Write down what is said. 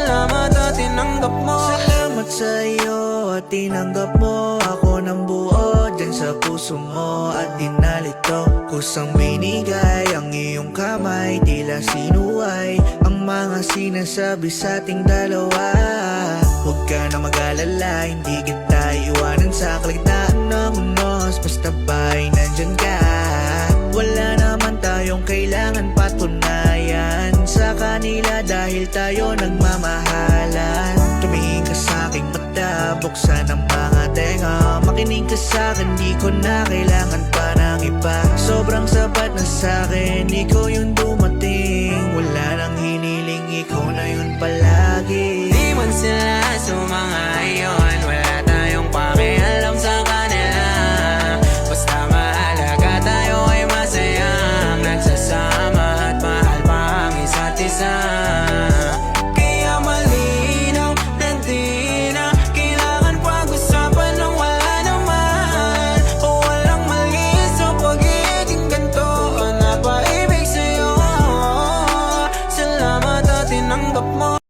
Salamat at tinanggap mo. Salamat sa'yo at tinanggap mo ako ng buo dyan sa puso mo at dinalito. Kusang binigay ang iyong kamay, tila sinuway ang mga sinasabi sa ating dalawa. Huwag ka na mag-alala, hindi kita iwanan sa kalagitnaan ng unos. Basta ba'y nandyan ka, wala naman tayong kailangan patunayan sa kanila dahil tayo nagmamahalan. Tumingin ka sa aking mata, buksan ang mga tenga, makinig ka sa akin, di ko na kailangan pa ng iba. Sobrang sapat na sa akin, ikaw yung dumating. Wala nang hiniling, ikaw na yun palagi. Di man sila sumang-ayon, wala tayong pakialam sa kanila. Basta mahalaga tayo ay masayang nagsasama at mahal pa ang isa't isa. Kaya malinaw na di na kailangan pag-usapan ng wala naman o walang mali sa pag-ibig ganito ang napaibig sa'yo. Salamat at tinanggap mo.